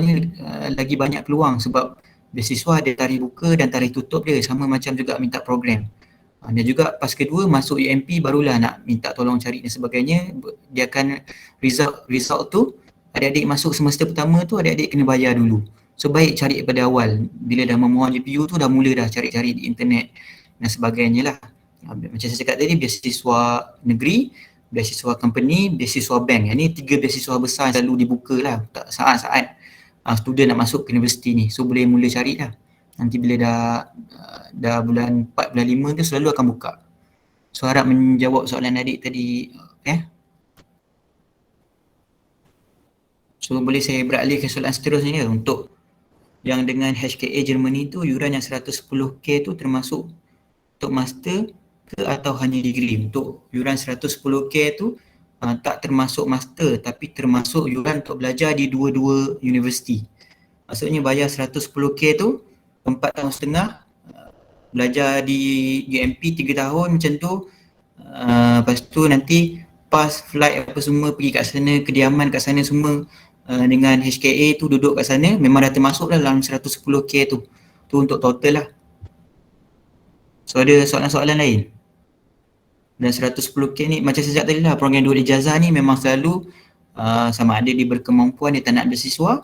ni lagi banyak peluang sebab beasiswa ada tarikh buka dan tarikh tutup dia, sama macam juga minta program. Dan juga pas kedua masuk UMP barulah nak minta tolong cari dan sebagainya. Dia akan result tu, adik-adik masuk semester pertama tu adik-adik kena bayar dulu. So baik cari pada awal, bila dah memohon GPU tu dah mula dah cari-cari di internet dan sebagainya lah. Macam saya cakap tadi, beasiswa negeri, beasiswa company, beasiswa bank. Yang ni 3 beasiswa besar yang selalu dibuka lah tak saat-saat student nak masuk ke universiti ni. So boleh mula cari lah. Nanti bila dah bulan 4, bulan 5 tu selalu akan buka. So harap menjawab soalan adik tadi. So boleh saya beralih ke soalan seterusnya. Untuk yang dengan HKA Germany tu, yuran yang 110k tu termasuk untuk master ke atau hanya degree? Untuk yuran 110k tu tak termasuk master, tapi termasuk yuran untuk belajar di dua-dua universiti. Maksudnya bayar 110k tu 4 tahun setengah, belajar di UMP 3 tahun macam tu, lepas tu nanti pass flight apa semua pergi kat sana, kediaman kat sana semua dengan HKA tu duduk kat sana, memang dah termasuk lah dalam 110k tu. Tu untuk total lah. So ada soalan-soalan lain? Dan 110k ni macam sejak tadi lah, program 2 ijazah ni memang selalu sama ada dia berkemampuan dia tak nak beasiswa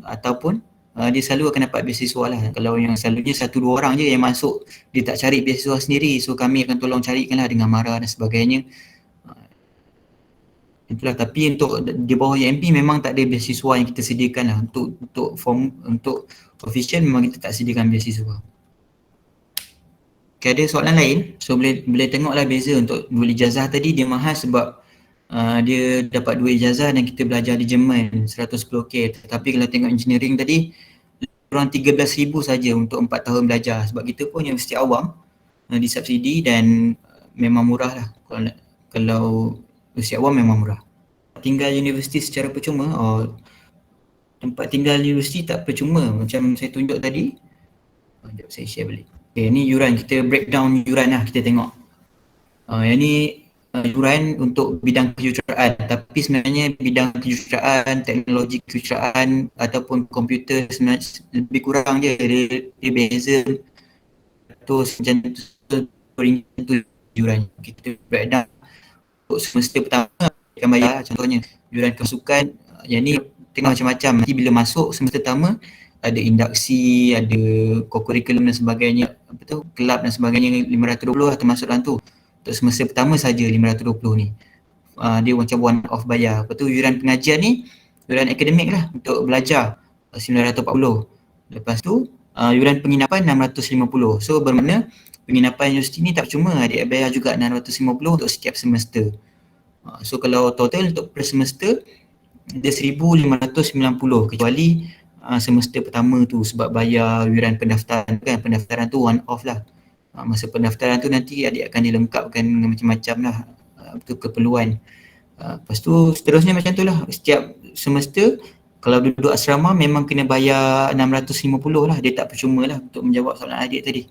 ataupun dia selalu akan dapat beasiswa lah. Kalau yang selalunya 1-2 orang je yang masuk, dia tak cari beasiswa sendiri, so kami akan tolong carikan lah dengan mara dan sebagainya. Itulah. Tapi untuk di bawah UMP memang tak ada beasiswa yang kita sediakan lah. Untuk form, untuk official memang kita tak sediakan beasiswa. Okay, ada soalan lain? So boleh tengoklah beza. Untuk 2 ijazah tadi dia mahal sebab dia dapat 2 ijazah dan kita belajar di Jerman 110k. Tapi kalau tengok engineering tadi kurang 13,000 saja untuk 4 tahun belajar. Sebab kita pun universiti awam disubsidi dan memang murah lah. Kalau universiti awam memang murah. Tinggal universiti secara percuma, tempat tinggal universiti tak percuma macam saya tunjuk tadi. Sekejap saya share balik. Okay, ni yuran, kita breakdown yuran lah, kita tengok. Yang ni yuran untuk bidang kejuruteraan, tapi sebenarnya bidang kejuruteraan, teknologi kejuruteraan ataupun komputer sebenarnya lebih kurang je, dia beza tu macam tu yuran. Kita breakdown untuk semester pertama akan bayar, contohnya yuran kemasukan, yang ni tengok macam-macam. Nanti bila masuk semester pertama ada induksi, ada co-curriculum dan sebagainya, kelab dan sebagainya, 520 termasuk dalam tu. Untuk semester pertama saja 520 ni. Dia macam one off bayar. Lepas tu yuran pengajian ni, yuran akademik lah untuk belajar 940. Lepas tu yuran penginapan 650. So bermakna penginapan universiti ni tak cuma, adik bayar juga 650 untuk setiap semester. So kalau total untuk per semester dia 1,590, kecuali semester pertama tu sebab bayar yuran pendaftaran kan. Pendaftaran tu one off lah. Masa pendaftaran tu nanti adik akan dilengkapkan dengan macam-macam lah betul keperluan. Lepas tu seterusnya macam tu lah. Setiap semester kalau duduk asrama memang kena bayar 650 lah. Dia tak percuma lah, untuk menjawab soalan adik tadi.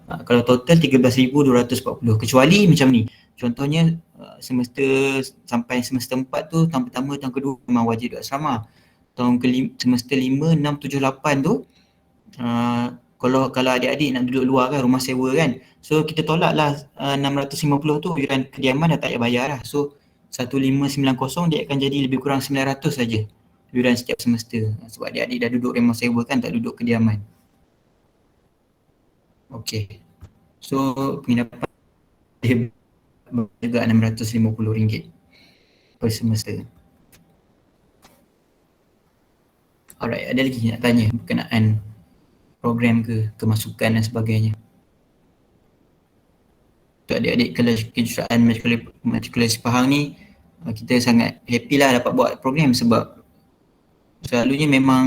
Kalau total 13,240, kecuali macam ni. Contohnya semester sampai semester 4 tu, tahun pertama, tahun kedua memang wajib duduk asrama. Tahun semester 5, 6, 7, 8 tu kalau adik-adik nak duduk luar kan, rumah sewa kan, so kita tolak lah 650 tu, yuran kediaman dah tak payah bayar lah. So 1590 dia akan jadi lebih kurang 900 saja yuran setiap semester, sebab adik-adik dah duduk rumah sewa kan, tak duduk kediaman. Okay, so penginapan dia juga RM650 per semester. Alright, ada lagi nak tanya berkenaan program ke, kemasukan dan sebagainya? Untuk adik-adik kelas kejuruteraan matrikulasi Pahang ni, kita sangat happy lah dapat buat program sebab selalunya memang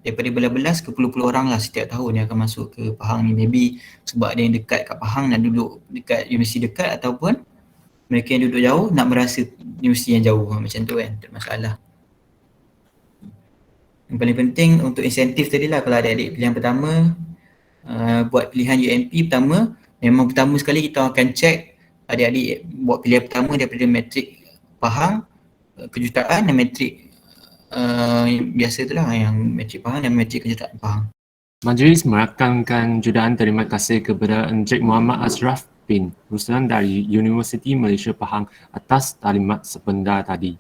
daripada belas-belas ke puluh-puluh orang lah setiap tahun yang akan masuk ke Pahang ni. Maybe sebab ada yang dekat kat Pahang nak duduk dekat universiti dekat, ataupun mereka yang duduk jauh nak merasa universiti yang jauh, macam tu kan, tak masalah. Yang paling penting untuk insentif tadi lah, kalau adik-adik pilihan pertama buat pilihan UMP pertama, memang pertama sekali kita akan check adik-adik buat pilihan pertama daripada matrik Pahang kejuruteraan dan matrik biasa tu lah, yang matrik Pahang dan matrik kejuruteraan Pahang. Majlis merakamkan jutaan terima kasih kepada Encik Muhammad Ashraf bin Ruslan dari Universiti Malaysia Pahang atas taklimat sebentar tadi.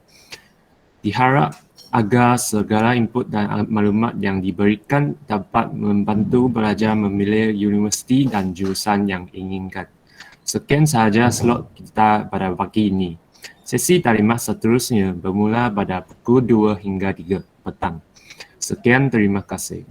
Diharap agar segala input dan maklumat yang diberikan dapat membantu pelajar memilih universiti dan jurusan yang inginkan. Sekian sahaja slot kita pada pagi ini. Sesi taklimat seterusnya bermula pada pukul 2 hingga 3 petang. Sekian, terima kasih.